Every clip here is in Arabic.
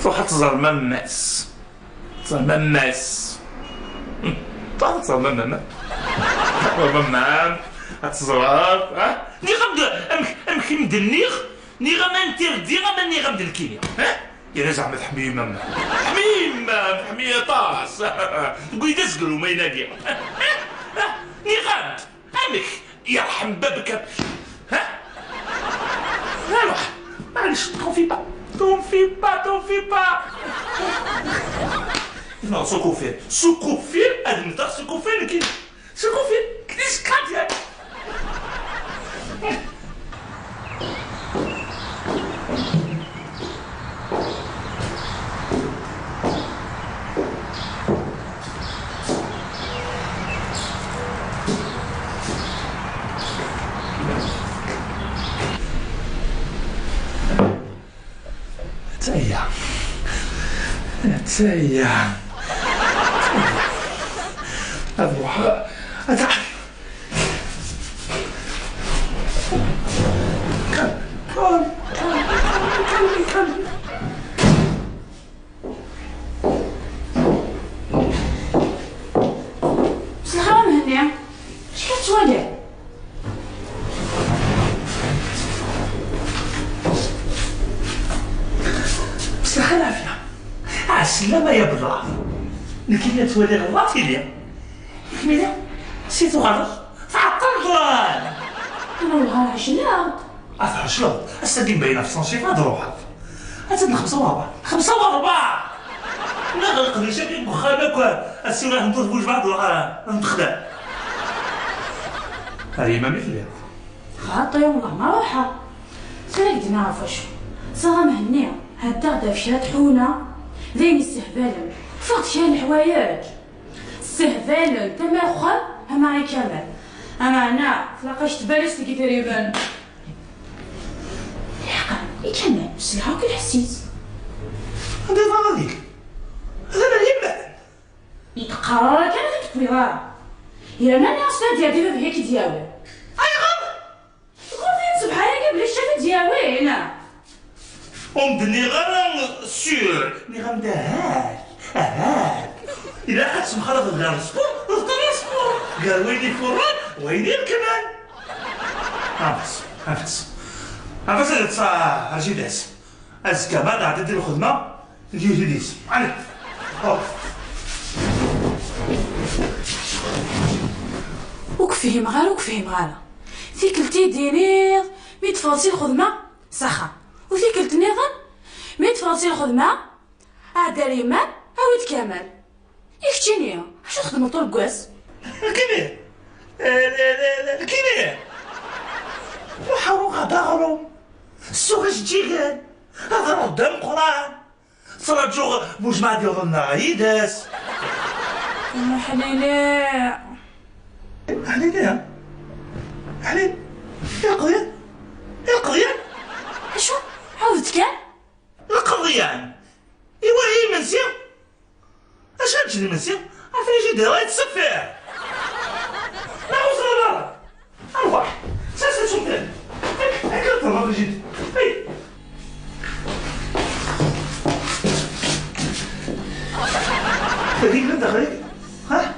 تروح تزور ماماس، تزور ماماس، تروح تزور مامام، مامام تزورها ني غد امكي مدنيغ ني غا نتير دي غا ني غا مدلكيني يا زعما تحمي ماما حميمه طاس تقولي تسقلو ما يناقي ني غاد امك يرحم بابك alors معليش t'en fais pas non سكوفير هذا نتا سكوفير كي سكوفير كليش كاتيا تايا اروح اتعب كمل بصراحة مهنية اش كتوالي بصراحة العافية عالسلامة يا بالله لكن تولي غلطتي ليا كمينة نسيتو غلط تعطلت انا والله عجلات عجلات الساكن باينة في صنشيف هاد روحها هاتن 5 و4 لا غنقدر شاكين بخالك السيرة ندوز بوج بعض ونتخدع هذه ما مثلي خاطي والله ما روحها سيرك دي نعرف واش صغا مهنية هاد غدا فيها طحونة ذيني السهبالة فقط فيها الحوايج السهبالة تما اخر معي كامل اما انا تلاقاش تباليش لكي تقريبا الحق كامل بصراحة وكل حسيت هذا غاديك هذا ما يبان يتقرر كانت تكبيرة إلا أنا أصلا ديالي بهيك دياوي أي غلط غادي نصبح عليك بلا شافة دياوي هنا ومدني غير سيور ني غندهاك إلا حد سمح لك غير السبور اختار السبور قال ويلي فران ويلي الكمان عفاس اللي تصا هاجي داس أز كمان عاد دير الخدمة ندير ديس عليك وكفيه مغالا ثيكلتي دينير مي تفاصي الخدمة سخا وثيكلت نيضا مي تفاصي الخدمة عاد ريمان عاود كامل يكتيني شو تخدمو طول كواس الكبير وحاولوا غداغرو السوغش جيغان هذا قدام القران صلاة جوغ مجمع ديال النغايداس حليل يا قضيان شو عاودت كان القضيان إيوا هي منسية اش غنمشي لمنسية عرفتي جي دايرة يتسفر نعوز راه أرواح سلسل شوف ذلك هكا طلع جيت هذيك من داخلك ها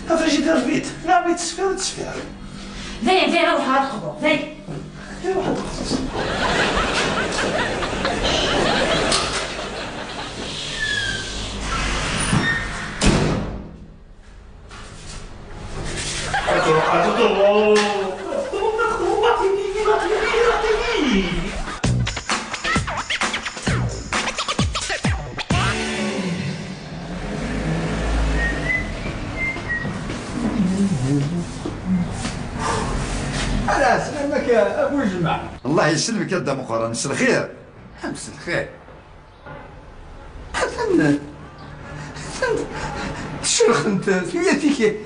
فريجيدير البيت نعم يتسفر ذي روح هاد الخضر ذي روح هاد الخضر على سلامك يا ابو الجمع. الله يسلمك يا دا مقرن. مسا الخير. مسا الخير. حسن شو خنت سميتك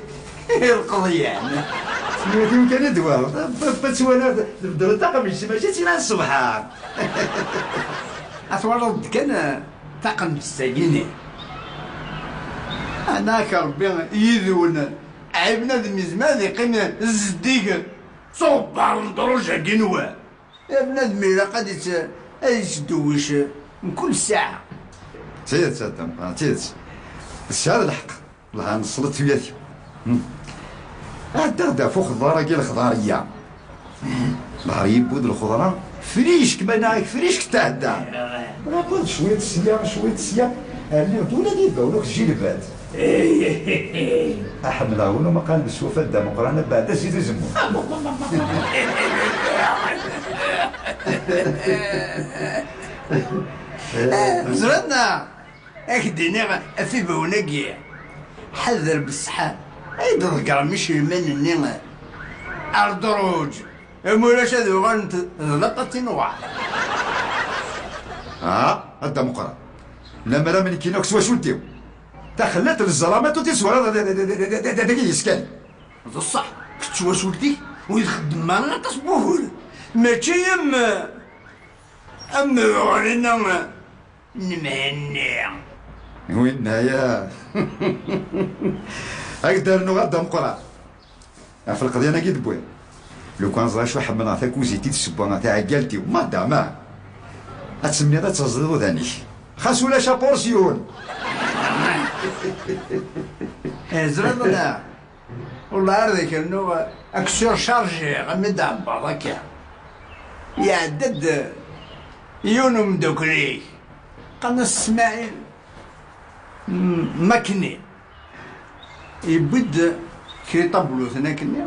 القضية يعني سميتي يمكن دواء بس وانا بدو الطاقم الجمع جيت هنا الصبح اتولد كان طاقم الساقيني انا كربي يذون عيبنا ذي زمان يقيم الزديق صبر الدرجة قنوة يا بنادم إلا قد يشدوش من كل ساعة تيت هذا تيت بس هذا الحق الله نصلت فياتي غدا فوق الخضاره كي الخضاريه نهار يبود الخضره فريش كما ناك فريش كتعدى ناخذ شويه السيا اللي ولا ديبا ولا الجلبات احملها ولا ما قال بالسوفه دام قرانا بعد زيد زمو زرنا اكدينا في بوناكي حذر بالصحة اي تذكر مش المنني الدروج مولاش هذو غنت لقطتي نوع هدا مقرا لما لا من كينوكس واش ولتيو تا خلات الظلامات وتسوى هذا يسكن بصح كنت واش ولتي ويخدم معنا تصبوه ماشي اما غنينا نمهني وين هيا هكذا نغدا مقرا في القضيه انا كيد بويا لو كان زرا شو حمل عطاك وزيتي تسبونا تاع عقالتي وما داما تسمي هذا تصدرو ثاني خاص ولا شابورسيون زرنا والله هذاك انه اكسور شارجي غمدام هكا يعدد يونو مدوكري قالنا اسماعيل ماكني يبد كي طبلو ثناكني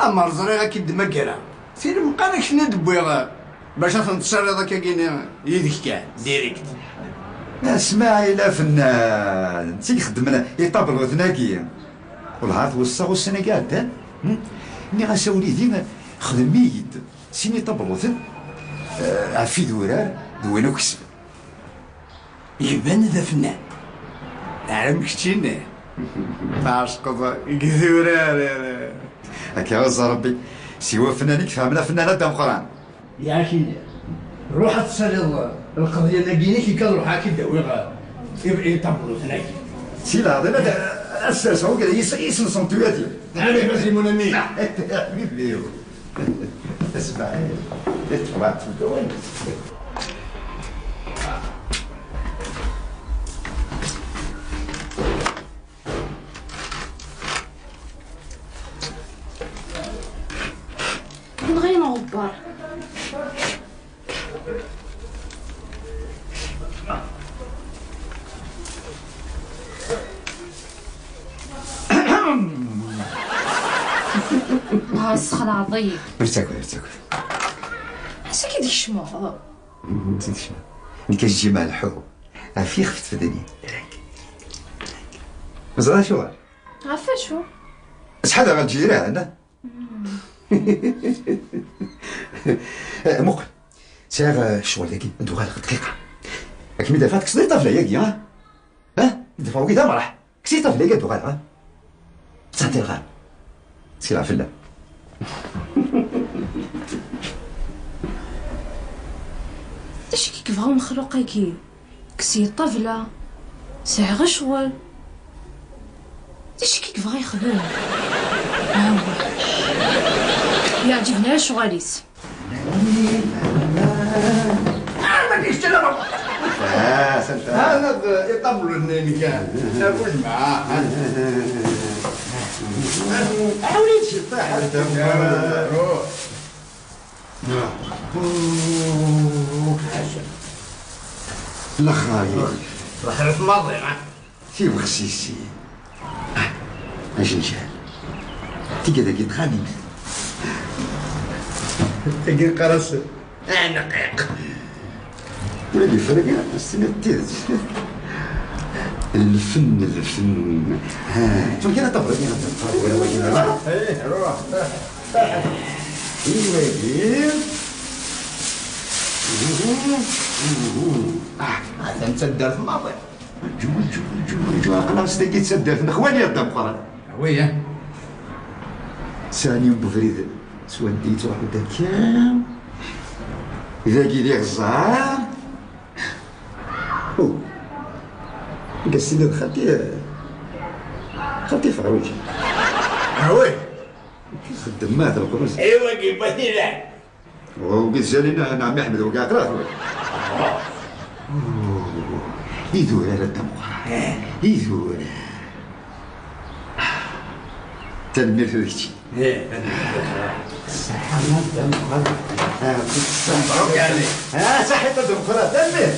اما الزريغه كيد مكرا سير مقالك شنو دبويغا باش تنتصر هذاك كاين يدك كاع ديريكت اسماعيل فنان تيخدم يطبلو ثناكي والعاد وصاو السنه كاع ملي غاسا وليدي خدم يد سيني طبلو ثن عفي دورار دوينو كسب يبان ذا فنان عالم كتينا تعشق كثورار هكا وز ربي سوا فنانك فهمنا فنانات دام قران يا اخي روح تصل القضيه ناقيني كي كان روح هاكي داوي يبقى يطبلوا ثناك سي لا هذا اساس هو كذا يسن سنتواتي عليك بس المنمي حبيبي اسمع تفرات في الدوام من غير نغبر السخن عظيم ارتاكل حسا كي ديك الشموع نسيت شنو ملي كتجي مع الحب عافية خفت في الدنيا مزرعة شو عارفه شو شحال غتجي راه انا مقل سير الشغل داكي ندوغ لك دقيقة كي دافعت كسري طفلة ياكي ها دفعو كي مرح كسي طفلة ياك دوغ لها تصحتي الغار سير عفلة اش كي كبغاو مخلوقي كي كسي طفلة ساعة غشول اش كي كبغا يخدم ها هو يعجبني شغاليس ما كاينش لا هذا يطبلوا النيني كان ناكل معاه حاولي تشي طيح روح الخايب رحلة الماضي في بخسيسي اش نجال تي كذا كي تخاني تقي قرص نقيق ولا اللي فرق السنة تيز الفن ها شوف كذا طفل ولا وجهنا ايه روح ايوا هذا نتسدر في الماضي جو انا مستقي تسدر في اخواني الدم قرن ويا ثاني يوم بفريد سوديت واحد كام اذا كي ديك الزهر قسينا خالتي في عروجي وي خدم مات القروس ايوا كيف لا وقلت جالينا نعم احمد وقع قرات يدور على الدموع يدور تنمير في ذيك مبروك عليك صحيت الدموع تنمير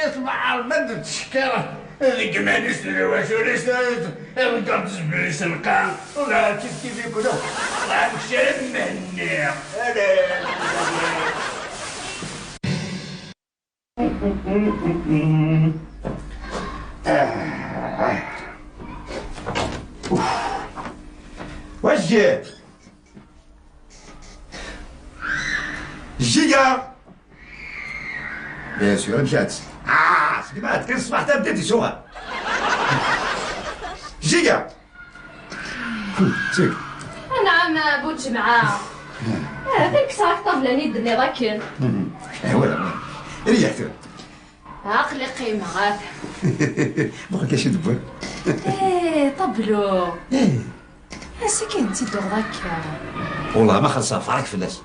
اسمع المد تشكره هذيك ما نسنا واش وليسنا القرد زبريس القان ولا كيف يقولوا راه مشى مني واش جا جيجا بيان سور مشات سمعت كان الصباح تا بديتي شوها جيجا سيك نعم بو جمعة هذاك ساك طفلة ندني ضاكن ولا ريحت عقلي قيمة غاد بغا كاش يدبر طبلو ساكن انتي دور ضاك والله ما خلصها فارك فلاس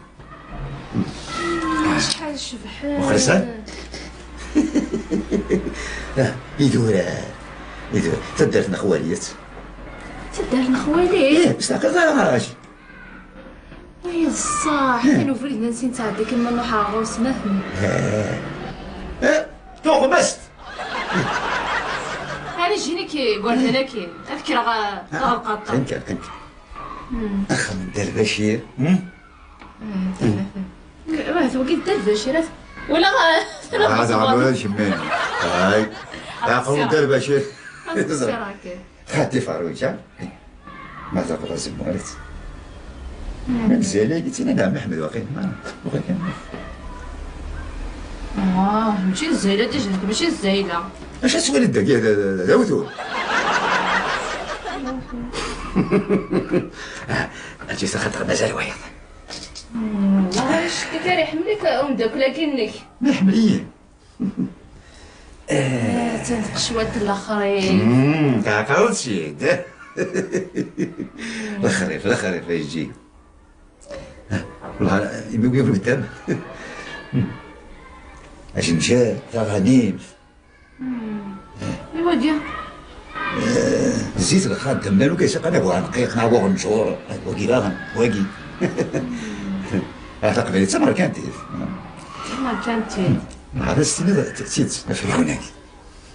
شحال شبحان وخلصها يدور تدارتنا خواليات تدارنا خوالي بس تاكل غاراج يا الصح كانوا فريدنا نسين تاع ديك المنوحة عروس مهمي تو غمست هاني جيني كي قولها لك اذكر غلقطة فهمت اخ من دربشير واه وقيت دربشير ولا هذا عمرو شماني هاي عقلوا دربشير خدي فاروجة ما تقدر زمارت مزيانة قلت لنا نعم احمد واقيلا ما بغيت ماشي الزايلة ديجا ماشي الزايلة اش اسوي الدقيق داوتو اجي سخط مازال واحد والله شتي كان يحملك ام داكله كنك ما يحمليه تنقشوات الاخرين كاكاو تشيد الخريف يجي والله يبقى في الدم اش مشى تاع غنيم ايوا ديال زيت الخادم مالو كيسيق انا بوها نقيق مع بوها نشور واقي هذا قبيله تمر كانتي هذا السنة تأتيت في هناك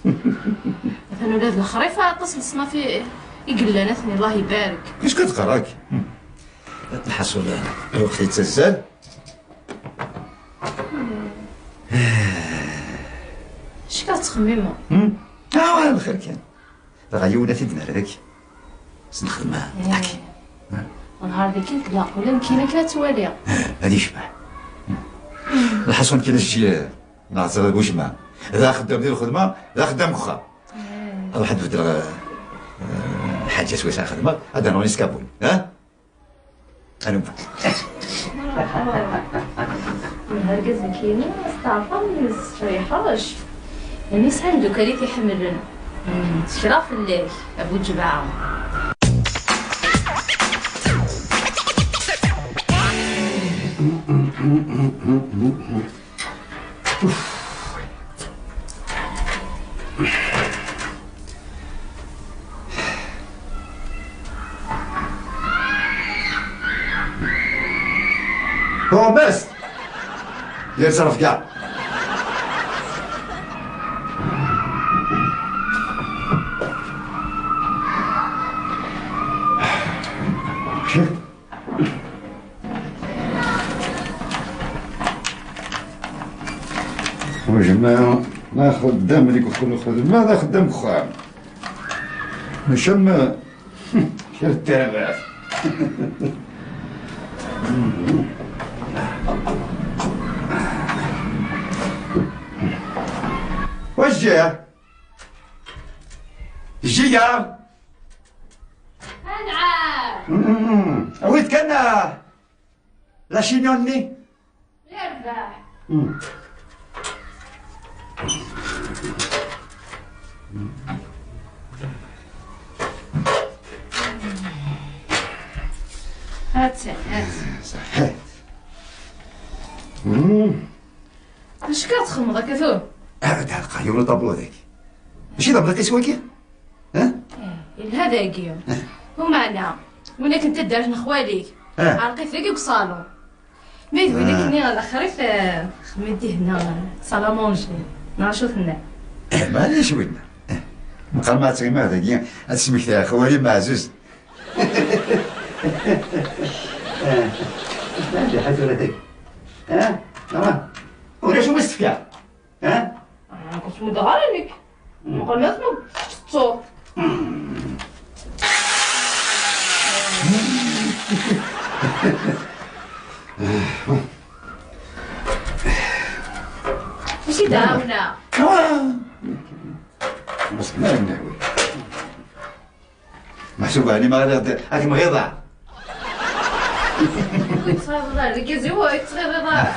مثلا ولاد الخريفة تصل السما في يقلنا ثني الله يبارك كاش كتقراك الحصول الوقت يتسال اش كتخممو الخير كان غيونا في دنا هذاك نخدمها ونهار ذيك نتلاقوا ولا مكينه كلا توالي هادي شبح الحصون كي نجي نعطي بوجمع اذا خدام ديال الخدمه اذا خدام وخا واحد بدر حاجه سويسه خدمه هذا راني سكابول انا نهار كازكينه استعفى من الصريحاش يعني سهل دوكا اللي تيحملنا شرا في الليل ابو جبعه هو بس يتصرف كاع وجماعة ما خدام اللي كل خدمة هذا خدام خام مشم شر التربات واش جا؟ جيا انعام ويت كان لا شينيوني يربح هات صحيت اش كتخ تخمض هكا تاع القهية ولا طابلو هذاك ماشي دابا كي سواكي ها هذاكي ومعنا وانا كنت دارت خواليك عرقي فيك وصالون ميت وينك هنا الاخر في خدمتي هنا سالامونجي نعرفو هنا معليش وين نقال ما تغيما هذاك اسمك تاع خوالي معزوز ماشي حاجه ولا هذاك ها ولا شو مستفيا كنت مدغر عليك نقول ما تصور ماشي داونا بس ما نعوي محسوب علي ما غادي هاك مغيضة تصغير ضار اللي كيزيوه تصغير ضار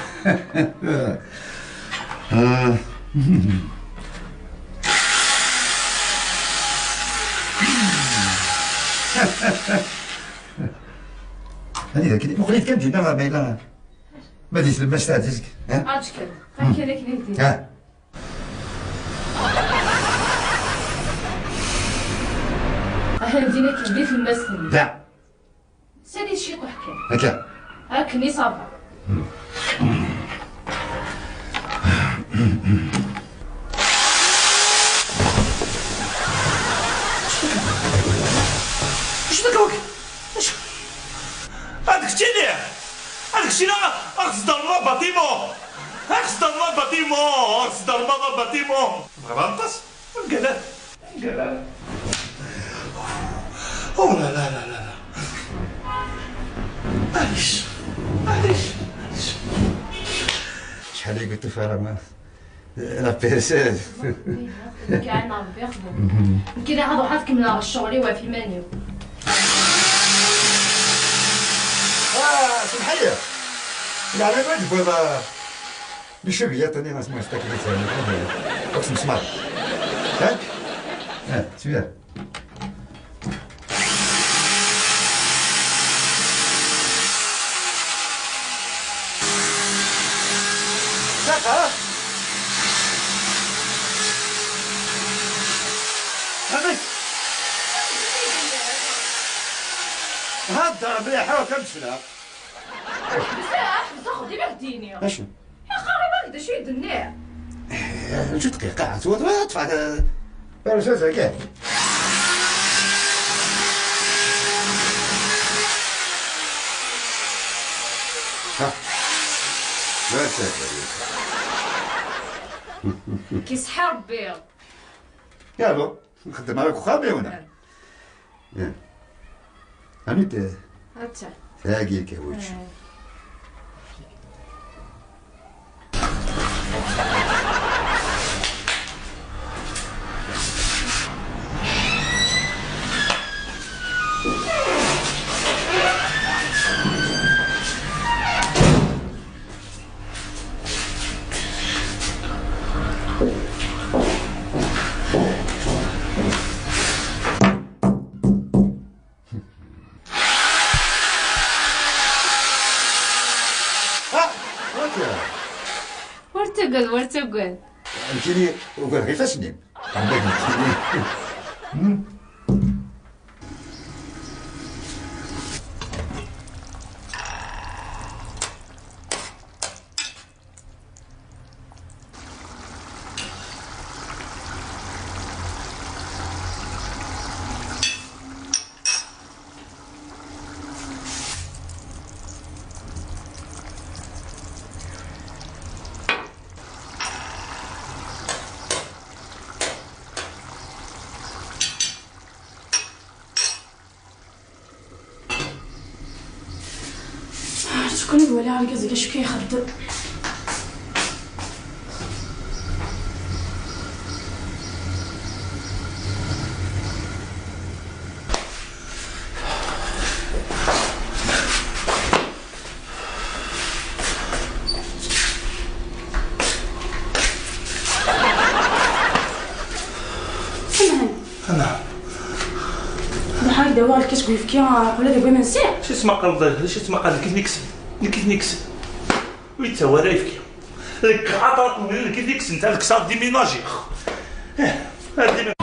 هذه ذاك وقلت كان جينا ما باينه ما ديت لما استعدتك اشكل هاكي لك نيتي هندينا كي بديت المسن لا سالي شي وحكي هكا هاكني صافا هذاك الشيء هذاك الشيء اخص الله باتيمون اخص الله باتيمون اخص الله باتيمون غلطس قالت او لا لا لا لا معليش شحال اللي قلت فيها لا بيرسال كاع ربي يخدم يمكن هذا واحد كمل الشغل وفي مانيو سمحية يعني ما تبغى بشوية تاني ناس ما يستكلي ثاني اقسم سمار ها شوية ساقة هذيك هاد مليحة وكمشنا بصح تاخذ لي ديني يا اشنو؟ خاري ما شي يدني شو دقيقة تدفع برشاشة كاع ها لا تسافر كيصحى ربي يالو نخدم معاك وخابي هنا هاني هاتا تلاقي الكهوتش ورتقل قلتيلي وقال غير فاسنين عندك قلتيلي شكون الولي عارف زيك اش كيخدم انا بحال دابا كتقول فيا ولا دابا ما نسيت شي تما قال كيف نكسب ويتا ورايفك لك عطاك من كي ديك سنت هذيك صاد ديميناجي هادي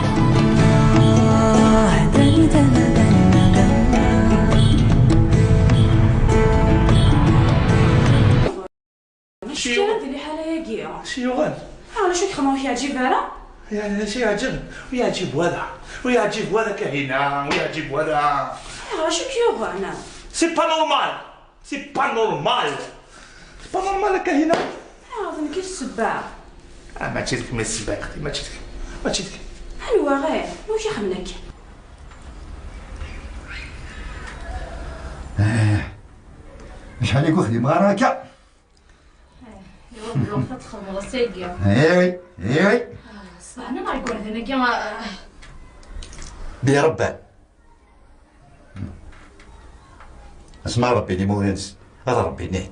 شي هادي اللي حالها ياكيه شي يوغان علاش كيخمو يعجب هذا يعني شي يعجب ويعجب هذا ويعجب هذا كهينه ويعجب هذا علاش كيوغانا سي با نورمال سي با نورمال با نورمال كهينه اظن كي السباع ما تشيتك من السباق اختي ما تشيتك حلوه غير واش يخمنك شحال يكون خديم غير هكا يوم تدخل سيكيا ايوي صباحنا ما يكون هنا كما بيا ربان اسمع ربيني مولانس هذا ربيني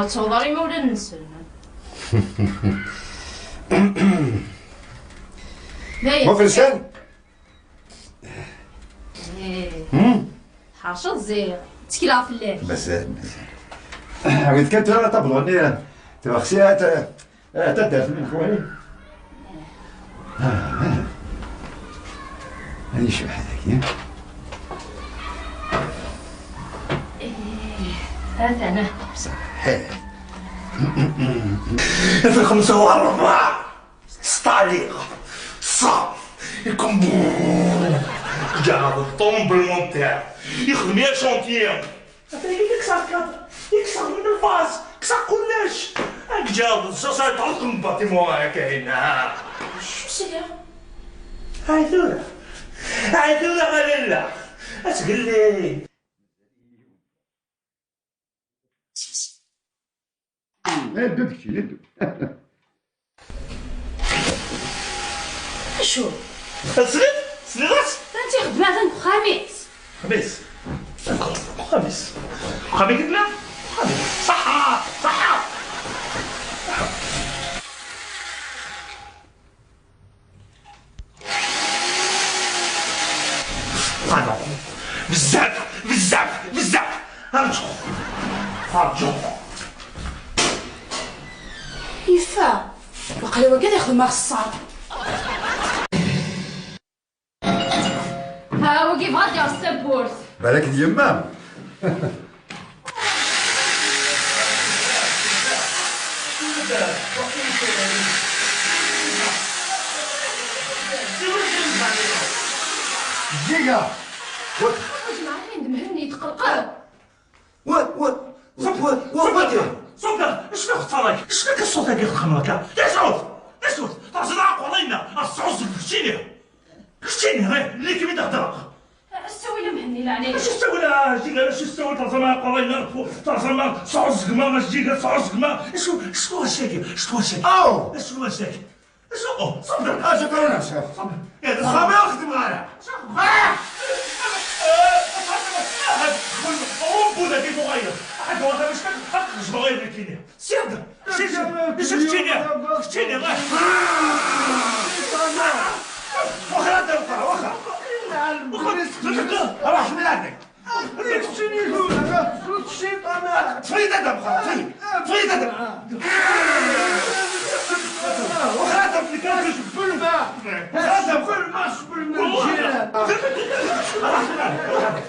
تصوري مولا ننسى مفلسان حاشا زير تكلا في الليل مزال وإذا كانت راه تبغوني تبغى خصيها تدات من خواني هذه شو هذاك هذا أنا صحيح في الخمسة والربع ستاليغ صا يكون قاعد الطومبلمون تاعو يخدم يا شونتيير هذا يكسر كادر يكسر من الفاز كسر كلش هاك جاب صار يطلق من الباتيمون هكا هنا شو سير عايدولا غليلا اسقل لي ندو شو سليغات انت خدمة عندك خميس خميس قلنا خميس صحة بزاف ارجو يفا وقال هو كذا يخدم مع الصعب ها هو كيف غادي على السبورت بالك اليمام دقيقة عند مهني يتقلقل صوت اش فيك تصرك اش فيك الصوت هكا يخمرك يا سعود تعصي عقو علينا الصعود كشتيني اللي كيف تهضر سوي له مهني لعني اش تسوي لها جيجا اش تسوي تعصي عقو علينا تعصي مع صعود زقما ماش جيجا صعود زقما شنو هالشكل او شنو هالشكل صبر اجي كورونا شاف صبر اخدم معنا بودا كيف مغير حد واحد مش مغير الكينيا سيادة كشتيني واخا انت واخا راح من عندك تفيد ادم تفيد ادم واخا انت في كاش بالماء واخا انت بالماء بالماء راح من عندك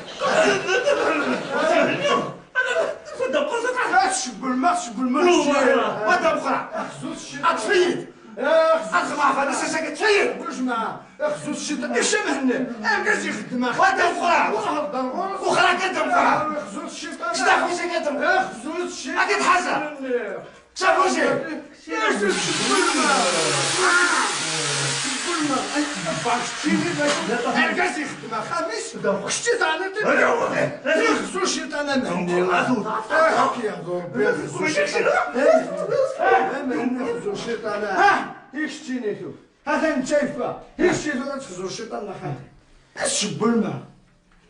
ماذا بخرى أتفيد أخمع فانسا ساكت تفيد واش معاه خصو الشيطان اش مهني كاش يخدم ماذا بخرى وخرى كنت بخرى خصو الشيطان اش دافو ساكت خصو الشيطان أكيد حسن شافو شي كاش يخدم خميس شتيت على خصو الشيطان مهني كيهضر بيه خصو الشيطان يشتيني تو هذا نتايفه يشتي تخزو الشيطان لخاطر الشب الماء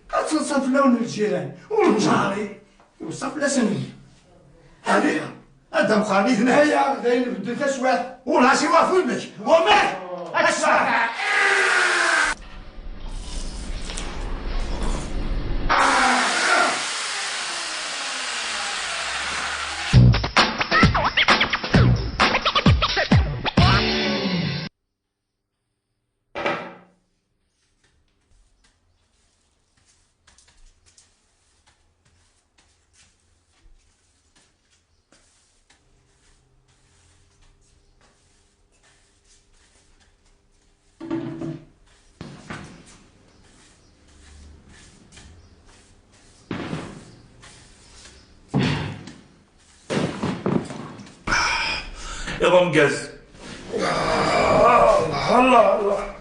تصف لون الجيران والجاري وصف لسني هذه هذا مخالي ثنا هيا غدا نبدل تسوات ولا سي وافلك ومات أكسر يلا مقاز. الله الله الله.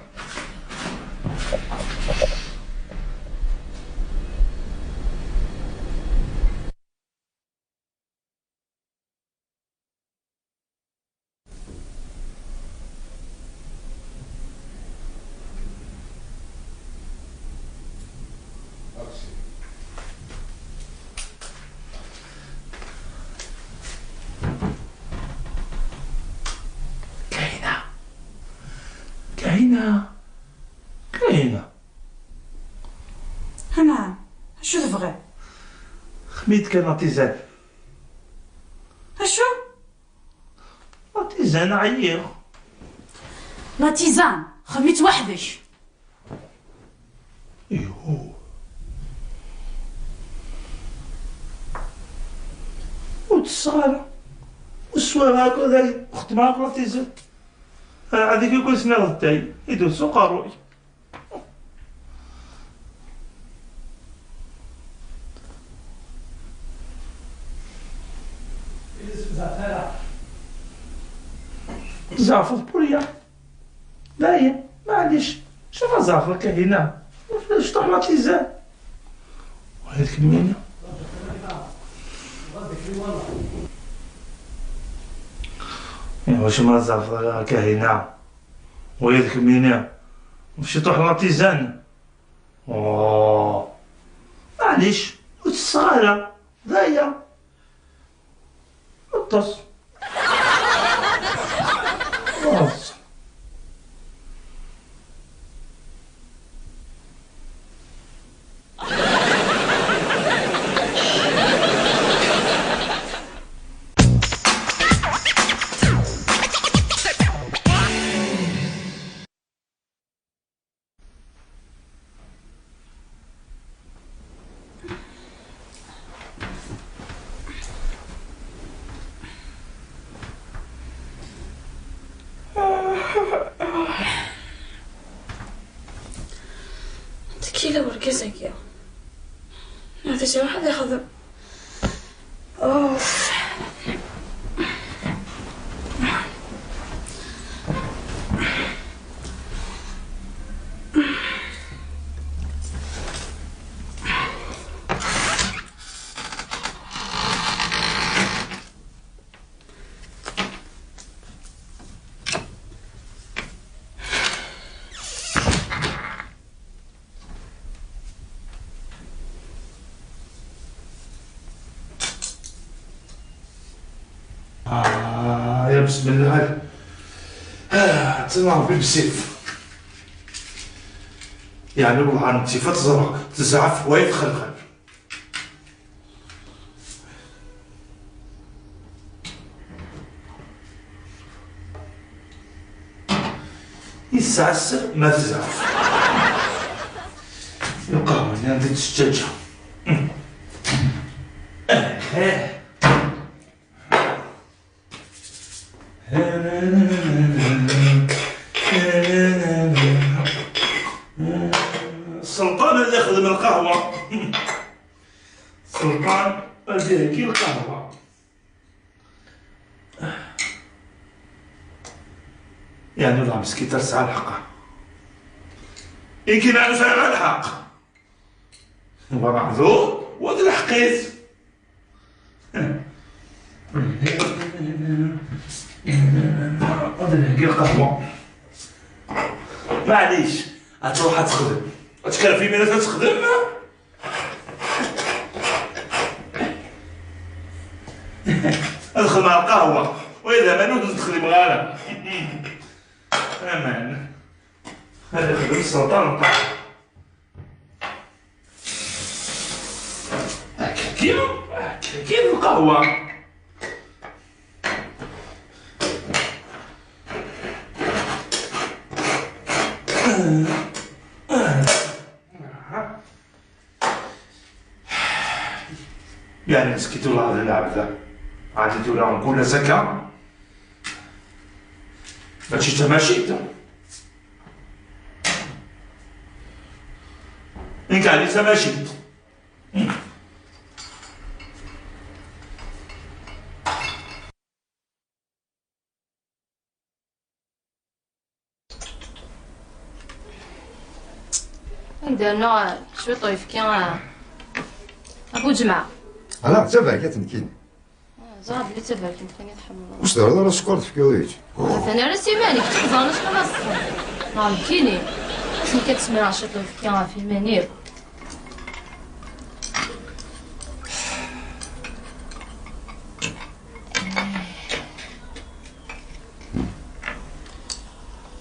كاينة نعم، شو تبغي؟ خميت كان ارتيزان. شو؟ ارتيزان عيير. لا تيزان خميت وحدك. ايوه والصغارة والسوار هاكا ذاك اخت معاك لا تيزان. هذيك يقول سنا غداي يدوسو قاروي. زعفر بوريا باين معليش. شوف زعفر كاينة فلاش طعمة تيزان وهذيك المينة. واش ما زعفر كاينة وهذيك المينة ومشي طوح لاتيزان. اوه معليش والصغارة ضايع الطص. خلاص كيلا وركزك يا هذا شي واحد ياخذ. اوف يا بسم الله. تنهض بالسيف يعني والله انت فتزرق تزعف ويتخلخل. يسعسر ما تزعف. القهوة اللي عندي تشجع. السلطان اللي يخدم القهوة. السلطان اللي كي القهوة. يعني والله مسكين ترسع الحق. يمكن نعرف على الحق. هو معذور وهذا الحقيت. هذا نهجي القهوة. معليش غتروح تخدم غتكرفي مين تخدم. ادخل مع القهوة وإذا ما نود تخدم غالا. أمان هذا يخدم السلطان طاح. هكا كيف القهوة. يعني مسكيتو الله هذا اللاعب ذا عادي ولا نقول زكا ماشي تماشيت. إنك علي تماشيت. درنا شويه طيف كان ابو جمعه. لا تبعك تنكين. زعب اللي تبعك يمكن يتحمل. واش دار راه سكر تفكيويت. انا راسي مالك تخزانش خلاص. كيني. شنو كتسمع شي طيف كان في المنير.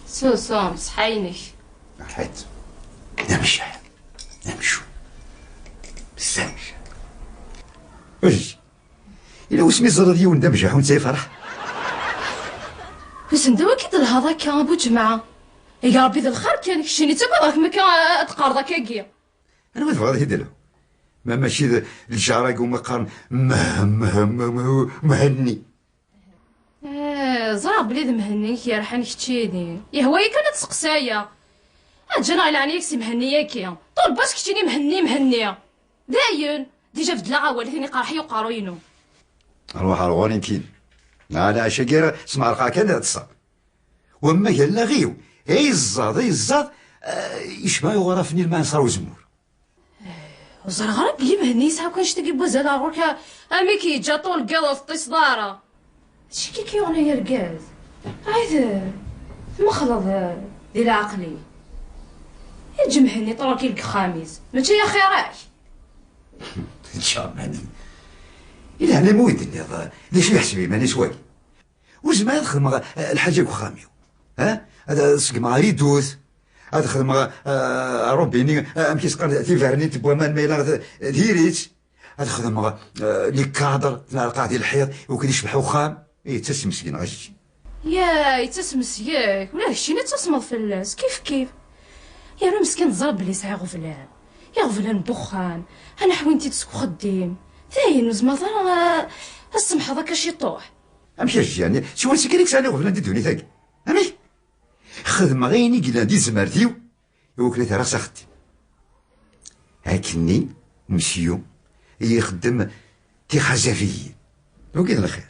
سوسو صحينك. حيت نمشي نمشو بزاف واش إلا وسمي الزرادي وندمجح ونتا فرح. بس ندوى كي هذا كان ابو جماعه يا ربي ذا الخير كان كشيني تبغاك ما كان تقارضك كاكيا. انا ما تبغى يدلو ما ماشي الجراق وما قارن مهني. زرع بلي ذا مهنيك يا رحانك تشيدين يا هوايا كانت تسقسايا اجانا على عينيك سي مهنيه كيا طول باش كتيني مهنيه داين ديجا فدلا عوال ثاني قارحي وقاروينو روح الغون يمكن انا عشاكير سمع رقا كان تصا وما قال لا غيو اي الزاد يشبه يغرفني الماء صار وزمور وزرع غرب بلي مهني ساعه كان شتاقي بوزاد عروك امي كي جا طول قلو في الطيصداره شي كي وانا يا رقاز عايز ما خلط ديال عقلي يا جمهني طول كي الخامس ماشي يا خيراك ان شاء الله ماني الا انا مويدني هذا ليش يحسبي ماني سواي وزمان خدم الحاجه كخاميو هذا سق مع ريدوث هذا خدم روبيني امكي سقان تيفارني تبوا مان ميلا ديريت هذا خدم لي كادر تلقى ديال الحيط وكان يشبح خام يتسم مسكين غاشي يا يتسمس ياك ولا هادشي اللي تصمد فلاس كيف يا راه مسكين ضرب بلي ساعي غفلان يا غفلان بخان انا حوينتي تسكو خديم ثاين وزماطر السمح هذاك شي طوح امشي يعني شو نسكريك سالي غفلان دي دوني ثاك امي خدمه غيني قلنا دي زمرتيو وكليت راه سختي هاكني مسيو يخدم تي خزافي وكاين الخير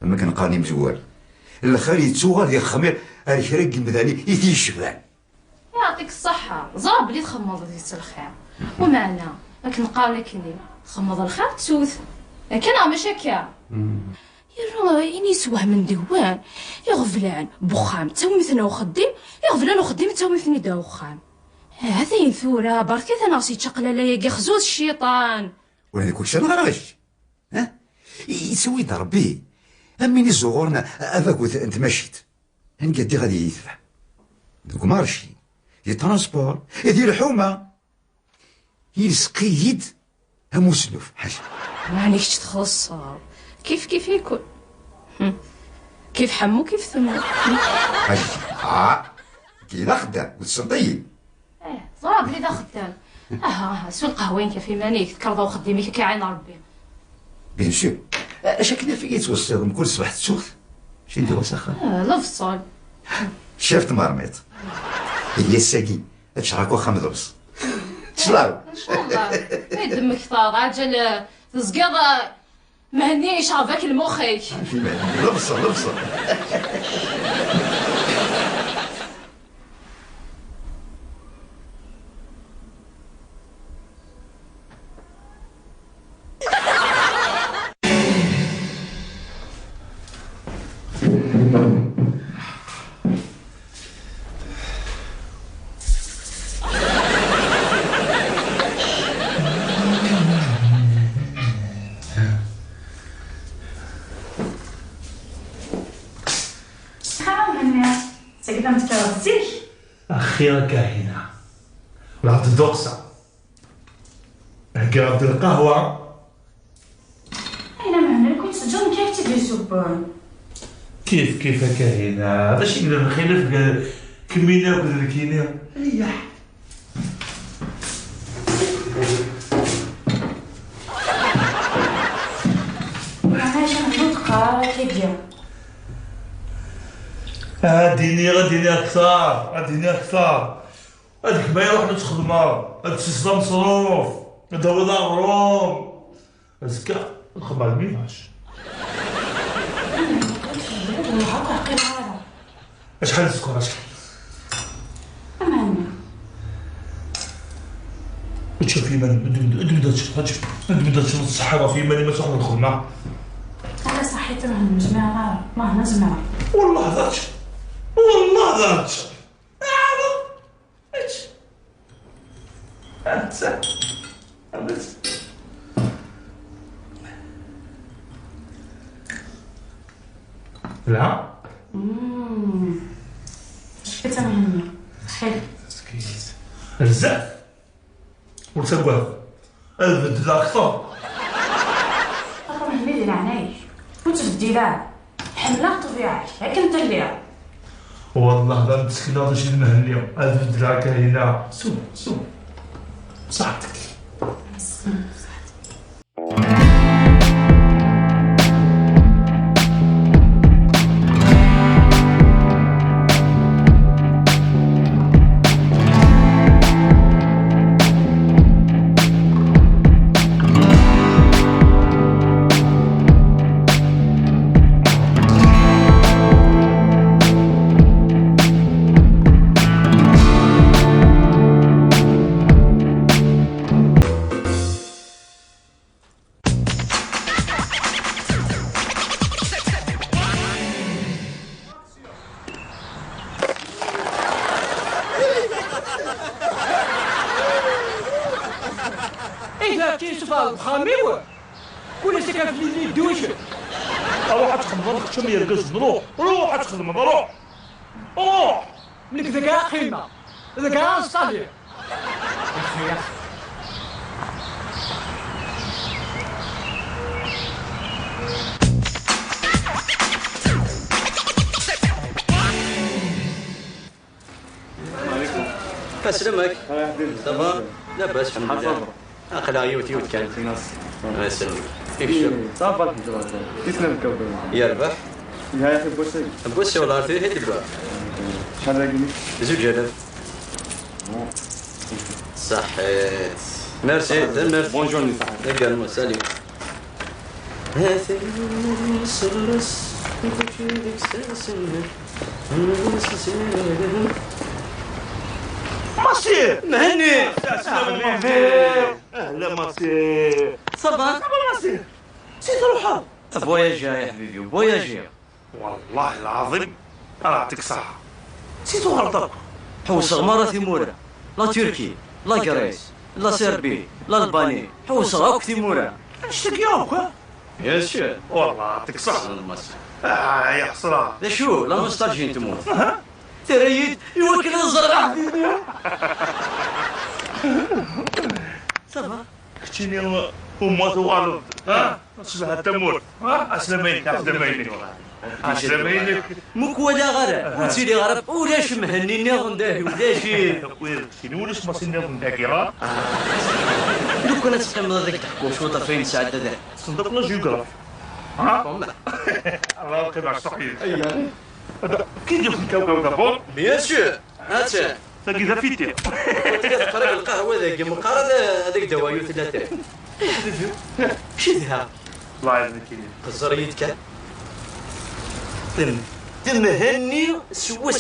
لما كنقاني مزوال الخير يتسوغل يا خمير الشريك المدني يدي الشبان يعطيك الصحة زرب بلي تخمض ديت الخير ومعنا لكن قال لك اني تخمض الخير تسوث لكن ماشي هكا يا راه اني سواه من دوان يغفلان بخام تاو مثنا وخديم يغفلان وخديم تاو مثني دا وخام هذا ينثورة برك انا راسي تشقلا يا خزوز الشيطان ولا كلشي نغرش يسوي ضربي اميني الزغورنا افاك انت مشيت نقدي غادي يدفع دوك مارشي دي ترانسبور يدير الحومه يسقيد هموسلوف حاجه معنيش تخص كيف يكون كيف حمو كيف ثمو حاجه كي خدام وتصدي صرا بلي دا خدام سوق القهوين كيف مانيك تكرضا وخديمي كي عين ربي بيان سور اش كنا في يتوصل كل صباح تسوق شي نديرو سخان لا فصل شافت مرميط هي الساقي تشراكو خمدوس تشلاو ان شاء الله دمك طار عجل تزقيض مهني شافك المخيك في مهني لبصه أخيرا كاهنة ولا تدوقسة قربت القهوة أين مهنا كنت سجن كيف تدير سبان كيف كاهنة هذا شي من الخلاف كمينا وكذا كينا ريح أنا شنو تقرا كيدير غاديني أكثر هاديك ما يروح نتخدمها هاد السيستم مصروف هاد هو ضروم أزكا نخدم على الميناج شحال السكر أمانة تشوف في مالي ندمدت الصحابه في مالي ما تاخذ الخدمه. انا صحيت راه المجمع راه نزمع والله درت لا شفت مهنيه حلو بزاف وتقول البد اكثر راه مهني ديال عنايش كنت في الديران حمله طبيعي هاك انت اللي والله لا مسكينه هذا شي المهنيه البد راك هنا سو صحتك. إذا تيصفى بخاميو كل سكن في الليل دوشه. روح تخدم شنو يرقص روح تخدم روح منك ذكاء قيمة ذكاء صالح يا أخي. فاسلمك صافا لاباس الحمد لله. اقلع يوت كان في نص الله يسلمك. كيف الشغل؟ صافا الحمد لله. تسلم كوكب يربح يا اخي بوسي بوسي والله عرفتي هي دابا شحال راكي 2000 صحيت. ميرسي ميرسي بونجور صحيت قال سالي مصير مهني اهلا مصير صباح مصير سيد روحها فواياجير يا حبيبي فواياجير. والله العظيم انا اعطيك الصحه سيدو غلطك حوس غمارة ثيمورا لا تركي لا غريس لا سربي لا الباني حوس غاك ثيمورا نشتكيوك يا شو والله يعطيك الصحه يا حسره ذا شو لا نوستالجي تموت تريد يوكل الزرع حبيبي. صافا كتشيني وما توالد شبه التمور اسلمينك اسلمينك مكولا غرب وتسيلي غرب ولاش مهني نظن داهي ولاش شنو ولاش ما سينا من داكيرا لو كنا تقيم هذاك تحكوش وطفين ساعة ذا صندوقنا جيوغراف الله يقيم على الصحيح كي ندير في الكوكب دابا بيان سور هاتا تلاقي ذا فيتي قرب القهوة ذاك مقارد هذاك دوايو ثلاثة شو ذا الله يعزك قصر يدك تمهني سوا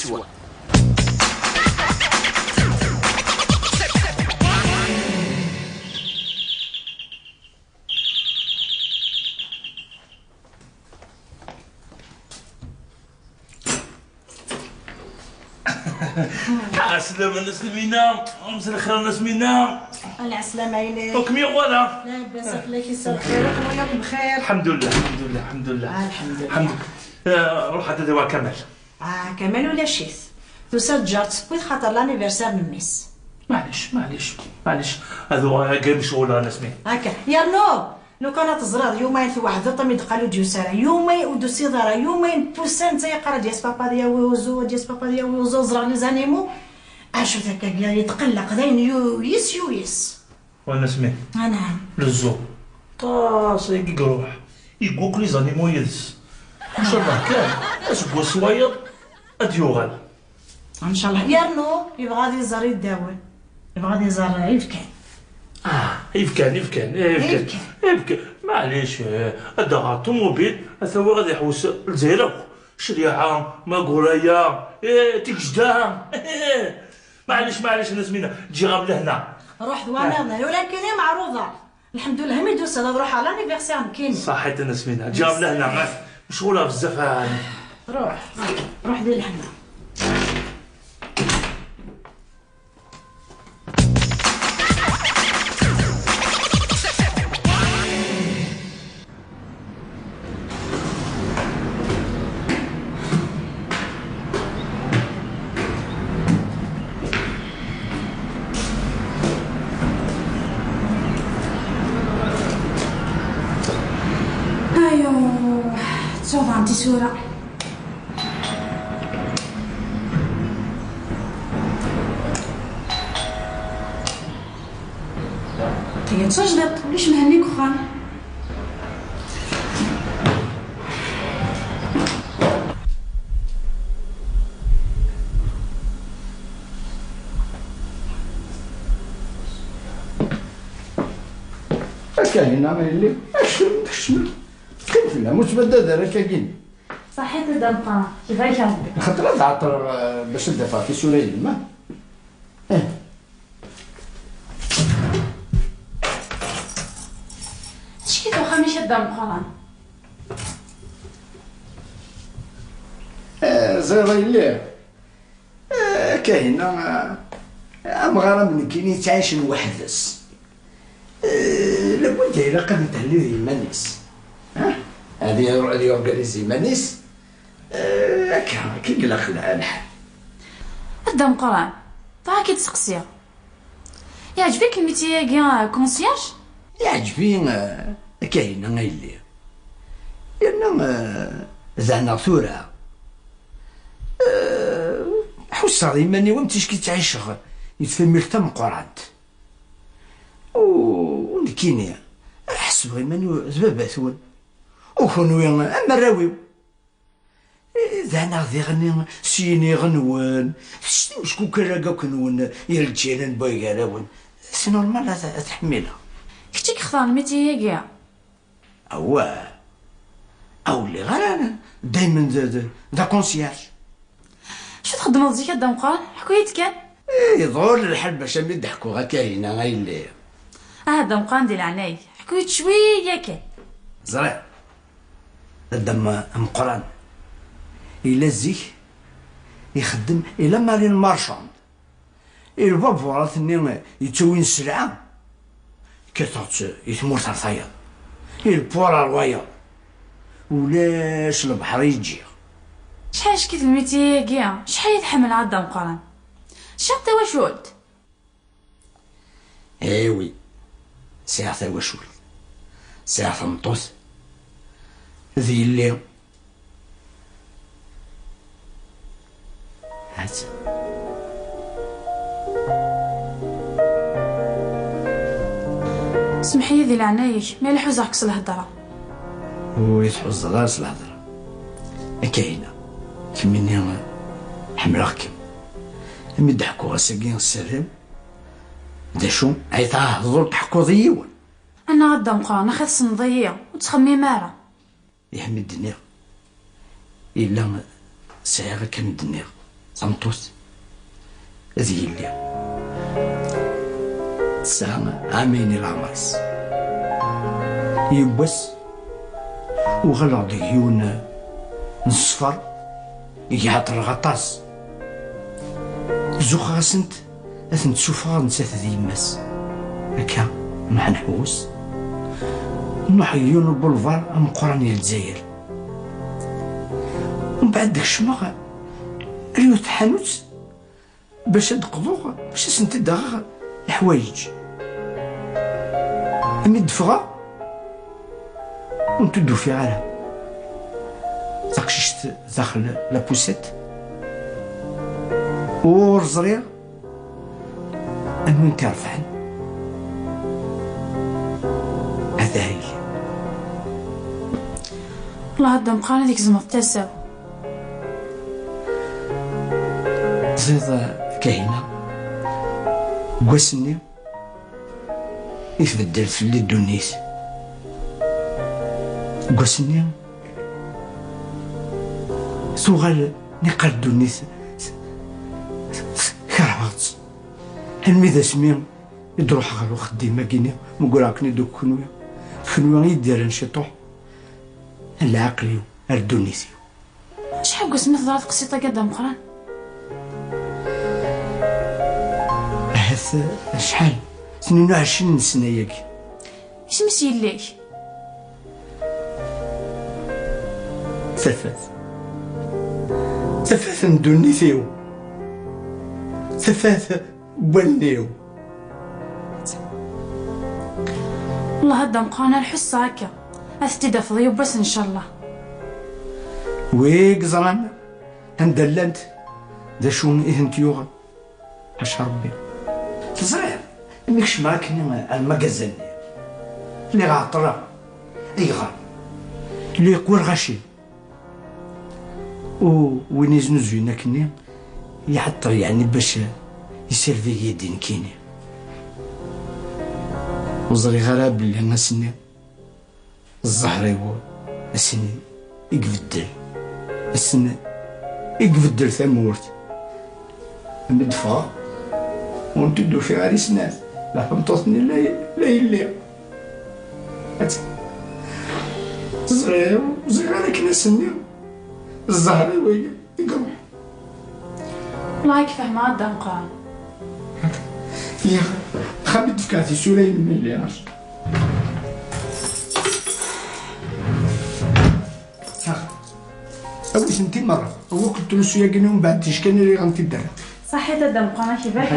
عسلامة الناس منا مساء الخير الناس منا العسلامة عينيك حكم يا غلا لاباس الله يسر خيرك وياك بخير. الحمد لله الحمد لله. الحمد لله روح هذا دواء كمال كمال ولا شيث توساد جارت سبويت خاطر لانيفرسير ميس. معليش هذو كاين شغل انا سمي هكا يا لو كانت تزراد يومين في واحد طمي دقالو ديوسارا يومين ودو سيدارا يومين بوسان تاي قرا دياس بابا ديا ويوزو زرا لي زانيمو اشو ذاك يتقلق ذاين يويس وانا سمي انا للزو صايق يروح يقوك لي زانيمو يدس ان شاء الله كان اسبوع صواير اديوغال ان شاء الله يا يبغى غادي يزار يداول يبغى غادي يزار يفكان يفكان معليش هذا طوموبيل هو غادي يحوس لزيرو شريعه ماكورايا تيجدا معليش انا سمينا تجي غاب لهنا روح دوانيضنا ولكن هي معروضه الحمد لله مي دوز هذا روح على لانيفرسير كاين صحيت انا سمينا جاب لهنا مشغوله بزاف هاني. روح دير الحمام. شوف عندي صورة هي تسجلت وليش مهنيك وخان هنا ما يلي اشمل كيف لا متبدد راك كاين صحيت الدمقة كيفاش عندك خاطر تعطر باش تدفع في سوريا الماء شكيت واخا ماشي الدمقة زير يلي كاينه مغاره من كاين يتعايش وحدس لابد الا قد نتهلي ذي مانيس هذه يورغانيزي مانيس هكا كي قال خلع الحال قدام قران طاح كي تسقسيها يعجبك الميتي كاع كونسيرج يعجبني كاينه غيلي لان زعنا ثوره حس غادي ماني ومتيش كي تعيش يتفهمي حتى مقرانت ونكيني حسب غير ماني زبابات وكونوا اما راويو زعنا غادي غني سيني غنوان شكون كراكا كنون يا الجيران باغي راون سي نورمال تحملها كنتي كختار الميتي كاع اولي غير انا دايما ذا كونسيرج شو تخدموا زيك قدام قران حكايت كان يظهر الحل باش ما يضحكوا غا كاينه غايلي هذا مقام ديال عناي حكيت شويه كان زرع الدم مقران إلا زيك يخدم إلا مارين مارشاند الباب وراتني يتوين السلعة كتعط يتمور ترطايا البورا روايا ولاش البحر يجي شحال شكيت الميتي كاع شحال يتحمل عاد مقارن شحال واش ولد ايوي ساعة واش ولد ساعة مطوس ذي اللي هات سمحي ذي العنايش ما يلحوز عكس الهضره ويتحوز راس الهضره كاينه كمني حملك مي ضحكوا ساكين السلام داشو عيطاه هضر ضحكوا ضيون انا غدا مقران اخذ صنضيه وتخمي مارا يحمي الدنيا الا ساعه كان الدنيا صمتوس هذه اللي ساعة عامين العمرس يبس وغلق ديون نصفر يعطر غطاس زوخ غاسنت اثنت سوفار نسات ذي يمس هكا مع نحوس نحيون البولفار ام قراني الجزائر ومن بعد داك الشماغ ريوت حانوت باش نقضوها باش سنتدغ الحوايج امي دفغا ونتدو في عالم تقششت داخل لابوسيت ورزريغ انو نترفعن هذا هي والله هدا مقارن ديك زمط تاساو زيد كاينه قوسني يتبدل في اللي دونيس قوسني ثوغال نقال دونيس كرهت الميدا سميم يدروح غير خديمة كيني مقول راكني دوك كنويا يدير نشيطوح العقليو الدونيسيو. شحال قسمت ضرات قصيطة قدا مقران؟ هاث شحال 22 سنة ياكي. اش مسيليك؟ ثفاث ندونيسيو ثفاث بولنيو. والله هدا مقران الحصة هكا اثتدى فضيو بس ان شاء الله. ويك زران هندلنت دا شون انت يوغا اش ربي تزرع ميكش ماكن المجازن اللي غاطرة ايغا اللي يقور غشي وين يزنزوينا كني يعطر يعني باش يسيرفي يدين كيني وزري غراب اللي ناسني الزهري هو اسني يقفدل اسني يقفدل ثمورت مدفع ونتدو في غاري سنات لا فهمتوصني لا يلي صغير هذاك ناسني الزهري ويا يقرب والله كيفاه ما هدا مقران. يا خبيت فكاتي سورين من اللي عرفت أوي سنتي مرة هو قلت له سويا قلنا من بعد تيشكاني اللي غنتي دار صحيت هدا مقران كيفاش؟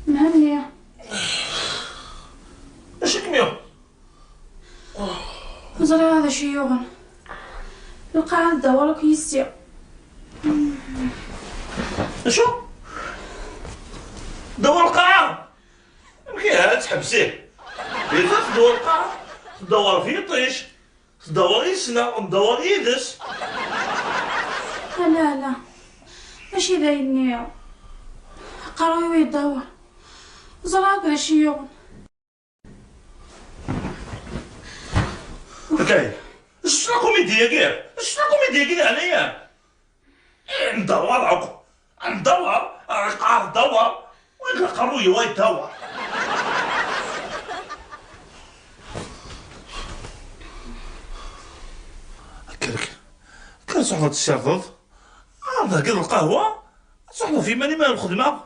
مهنية اش كميو وزري هذا شي يوغن القاعة دورك يستيع. شو دور القاعة مكيها تحبسيه إذا تدور القاعة تدور في طيش تدور يسنا وتدور يدس. لا ماشي دايرني قراوي يدور زراك هاشي يوغن. اوكي شنو كوميديا كاع شنو كوميديا كاع انايا ندور عقو ندور قاعد ندور وين قروي وايد دور. كان صحبة الشرطة هذا كذا القهوة صحبة في ماني مال الخدمة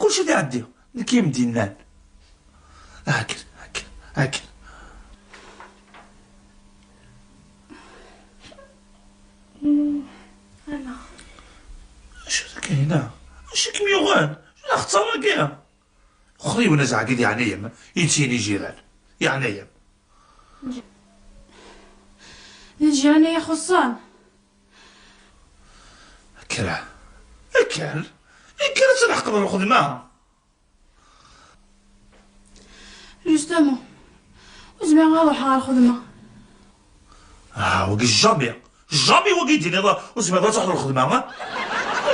كلشي اللي عندي كيم دينان هاكل انا شو ذاك هنا اش كميوغان شنو اختار كاع خري ونزع كي يعني يتيني جيران يعني الجيران يا خصان اكل تنحقر الخدمة جوستومون وزمان نروح على الخدمة وكي جامي وكي ديني وزمان تروح للخدمة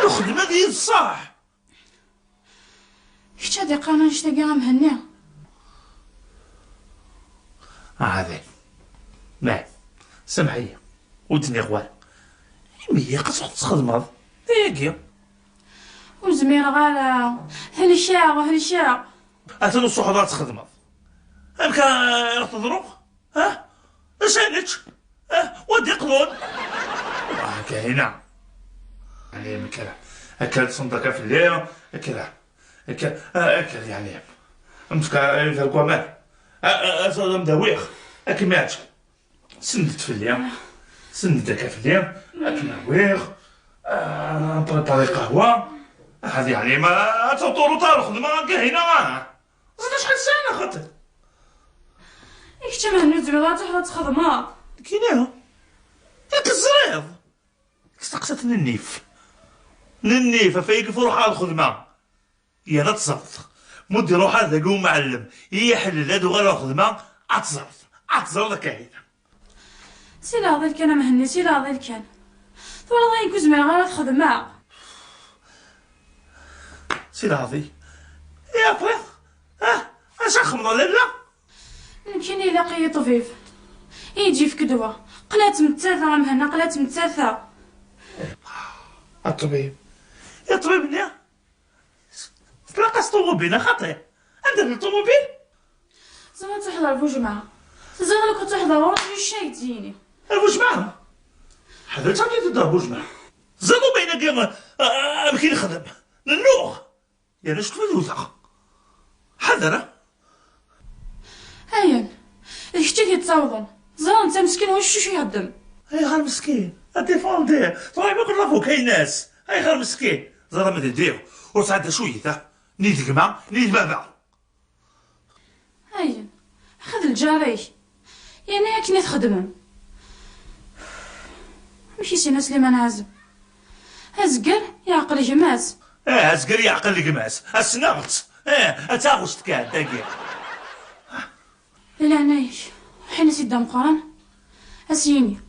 الخدمة ديال الصح شتا هادي قانا نشتا كاع مهنية هذي نعم سمحي ودني غوال مي قصح تخدم هيك وزمير غالا هلشاع أتنو الصحبات تخدم كان تضرب سالتش ودي قلون هكا هنا يعني مكلا أكلت صندقة في الليل أكل يعني مسكا يفرقوا مال أصلا مداويخ أكمات سندت في الليل سندتك في الليل أكماويخ طريق قهوة هذه يعني ما تطورو طار خدمة هنا زاد شحال سنة خاطر اجتمع نوت بغات تخدمها كيناها ياك الزرع طريض استقصتني النيف فيقف روح على الخدمة يا لا تصرف مدي روح هذا قوم معلم يحلل هادو غير الخدمة اتصرف كاين سي لاضي كان مهني سي لاضي كان والله يكوز من غير الخدمة سي لاضي يا فريق اش نخمض ولا لا يمكن يلاقي طبيب يجي في كدوة قلات متاثة مهنا قلات متاثة الطبيب يا طبيب نيا تلاقى طوموبيل خطير عندك الطوموبيل زعما تحضر بوجمعة زعما كنت تحضر ورا الشاي تجيني البوجمعة حضرتك غادي تدار بوجمعة زادو بينا كاع كي نخدم النوغ يا انا شفت فلوسها حضر هاين الكتي كيتصاوضن زعما انت مسكين واش شو يهضم هاي غير مسكين الديفوندي طيب نقول كاين ناس هاي غير مسكين زعما ما تدير وصعد شويه نيت كما نيت بابا هاين خذ الجاري يعني ياك نيت خدمهم ماشي سي ناس اللي ما نعزم هزقر يعقل جماس هزقر يعقل جماس السنغت اتاغوست كان داكيا لا عنايش حين سيدا مقارن اسيني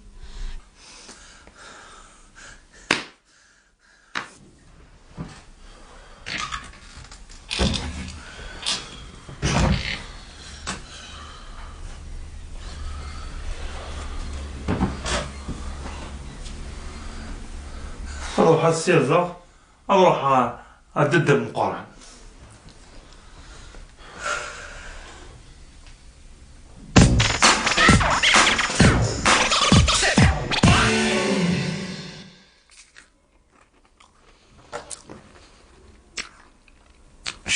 اروح السيرزا اروح ادد مقارن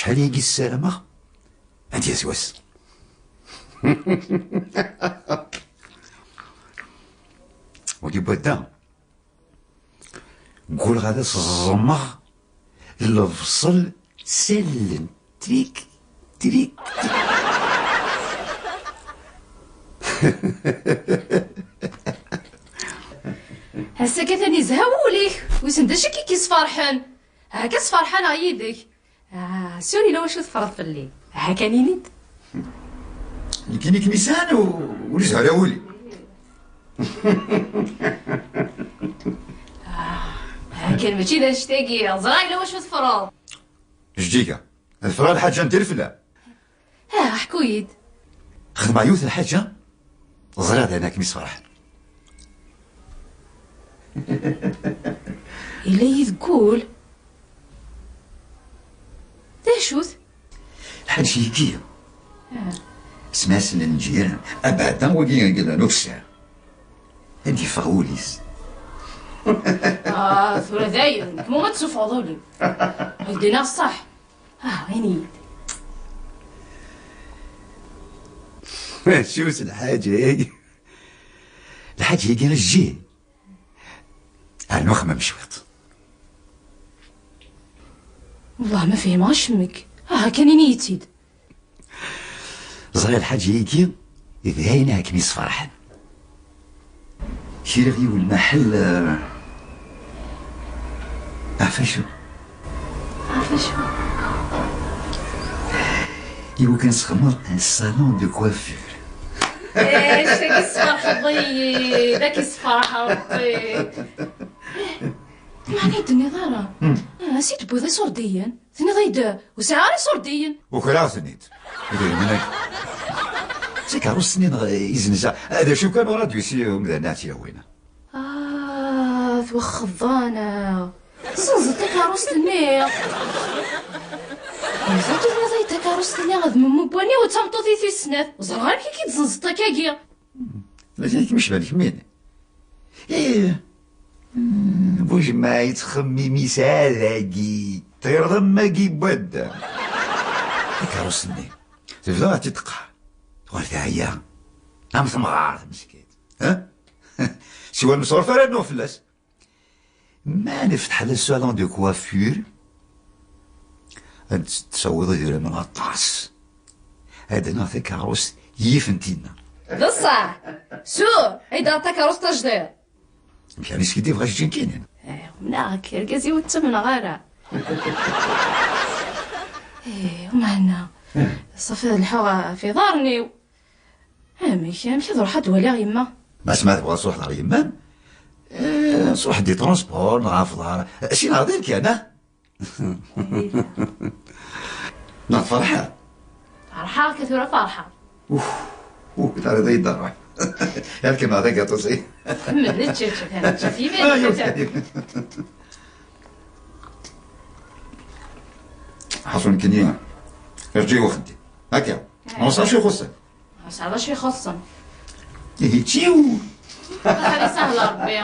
شحال يجي السلامة انت يا سواس ودي بدا قول غادا الزمر الفصل سلم تريك تريك هسا كثاني زهاوليك ويسندش كي كيس فرحان هاكا فرحان عيدك سوري لو واش تفرض في الليل هاكا نينيت يمكن كنيسان ولي ولي هاكا ماشي لا نشتاقي زراي لو واش تفرض جديكا الفرا الحاجة ندير فلا حكويد خدمة عيوث الحاجة زراد انا كميس فرح إلا يذكول داشوث الحاج يكيا اسمها سنة الجيران أبدا وكي كذا نكسر هادي فغوليس ثورة داير كما ما تسوفعضوا لي هدينا الصح عيني شوس الحاجة هي الحاجة هي الجي المخمم شويط والله ما فهماش شمك كان نيتيد صغير الحاج هيكي إذا هينا كميس فرحان شيرغي والمحل عفاشو يو كان سخمر ان صالون دو كوافور ايش داك الصباح ضي داك الصباح ربي معني الدنيا ضارة نسيت بوذا صرديا ثني ضيدا وسعاري صرديا وكلا ثنيت إذا منك سيكارو السنين إزنجا هذا شو كان راديو سيهم ذا ناتي وينا توخضانا زنزت كاروس النير زنزت ضيتا كاروس النير غاد من بواني وتمطوطي في السنات وزرغان كي تزنزت كاكيا لكن مش بالك مين ايه بوش ما يتخممي سالاكي طير ضماكي بودا كاروس النير تبدا تتقع تقول هيا نعم ثمغار مسكيت ها سوى المصور فراد نو فلاس ما نفتح هذا الصالون دو كوافور تصوض ديال من الطاس هذا ناثي كاروس يفنتينا بصح سور هيدا عطا كاروس تجدير كان يسكتي بغا شي كاينين مناك ركزي وتمنى غير ومعنا صافي الحوا في دارني ماشي تروح تولي يما ما سمعت بغا تروح دار يمان نروح دي ترونسبور نغا في دار شي نهار ديالك انا نهار فرحة كثيرة فرحة كنت على ذي الدار ياك ما هذاك يطوسي من تشوف انا تشوف يمين حصل كنيا ارجعي وخدي هكا ما صار شي يخصك صار شي يخصن تشيو هذه سهلة ربي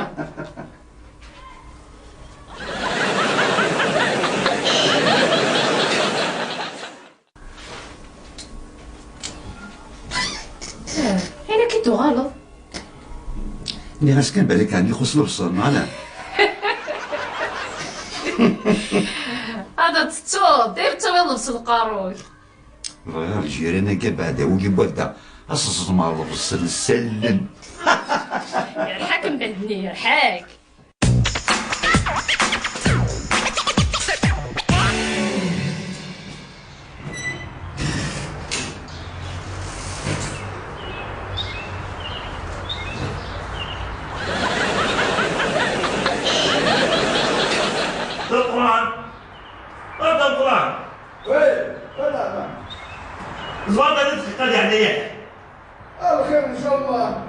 هنا كي تغلط اللي غاش كان بالك عندي خص البصر معنا هذا تتو دير تو لبس القاروي الجيران كاع بعدا ولي بدا اصص مع البصر نسلم يرحك مبهدني يرحك القرآن زوار هذه الدقيقة اللي عليا الخير ان شاء الله.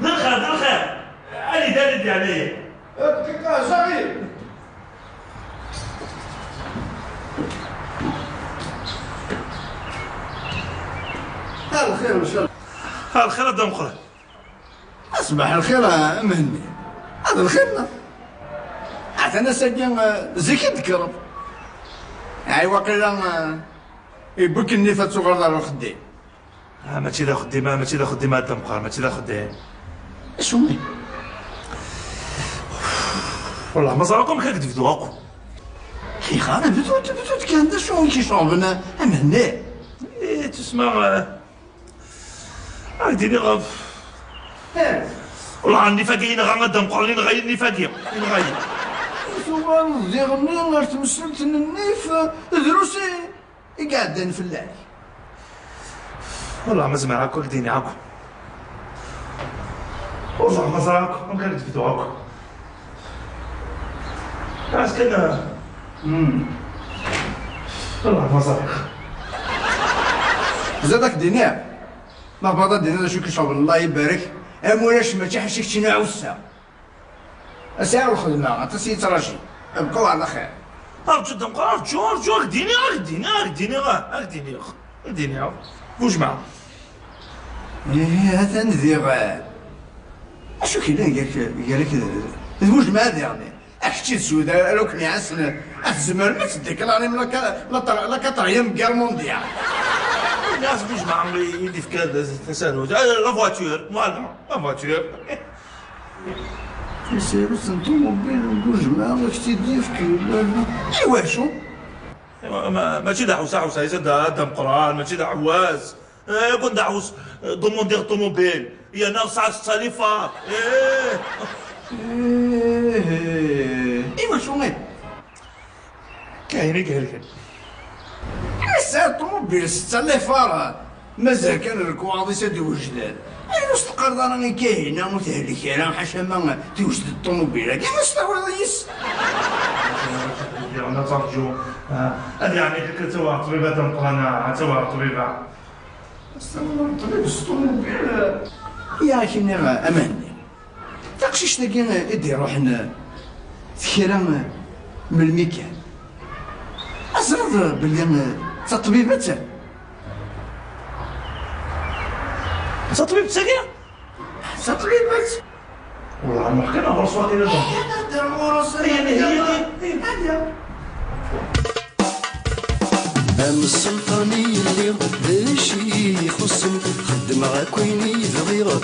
ذي الخير أنا داري عليا دقيقة صغير. الخير ان شاء الله. الخير دام قرآن اصبح الخير مهني هذا الخير عاد انا ساكن زيك تكرب هاي واقيلا يبكني فتوغر دار الخدي ماشي لا خديمة ماشي لا خديمة دام قرآن ماشي لا خديمة شومي والله ما صاركم كنكذب دواكم حقيقة انا بدوت كان دا شو كيشربنا مهني تسمع هاكديني غاف والله عندي فاكين غنقدم قرني نغيرني فاكين نغير سوغان ديغني غير تمسلت النيف دروسي قاعدين في اللعب والله ما زعما هاكا ديني هاكا والله ما زعما ما كنكذب دواكم عاد كنا والله ما زعما زادك دينار ما بغا دينار شو كيشرب الله يبارك امولاش ما تحشيك شي نعوسه اسعر الخدمه عطاسي تراجي ابقوا على خير ارجو دم ارجو رديني واش معاه هذا ندير اشو كاين قالك واش ما يعني اكشي سودا لو كان يعسن الزمر ما تديك راني من لا كاتريام كير مونديال الناس واش معاه يدي في كذا تسالوا لا فواتور فوالا لا فواتور سيرو سنتوموبيل وجماعة واش تيدير في ايوا شو ماشي دعوس يزيد دم قران ماشي دعواس كون دعوس دوموندير طوموبيل يا ناقص 10 صاليفات ايوا شو غير كاين الساعة الطوموبيل 6 ليفار مازال كان الكواضي سادي وجدان وسط القرض راني كاينه متهلكه راه حاشا ما توجد الطوموبيله كاع ما استوعب رئيس انا ترجو هذه يعني كتوا طبيبه تنقلنا توا طبيبه استنى طبيب الطوموبيل يا كيني اماني تاقشيش تاكي يدي روحنا كيرا من الميكان أزرد بلي تطبيبات تطبيب ساكنة تطبيبات والله ما حكينا غرس واقيلا أم السلطاني اللي باشي يخصم خدم غا كويني ضغيرة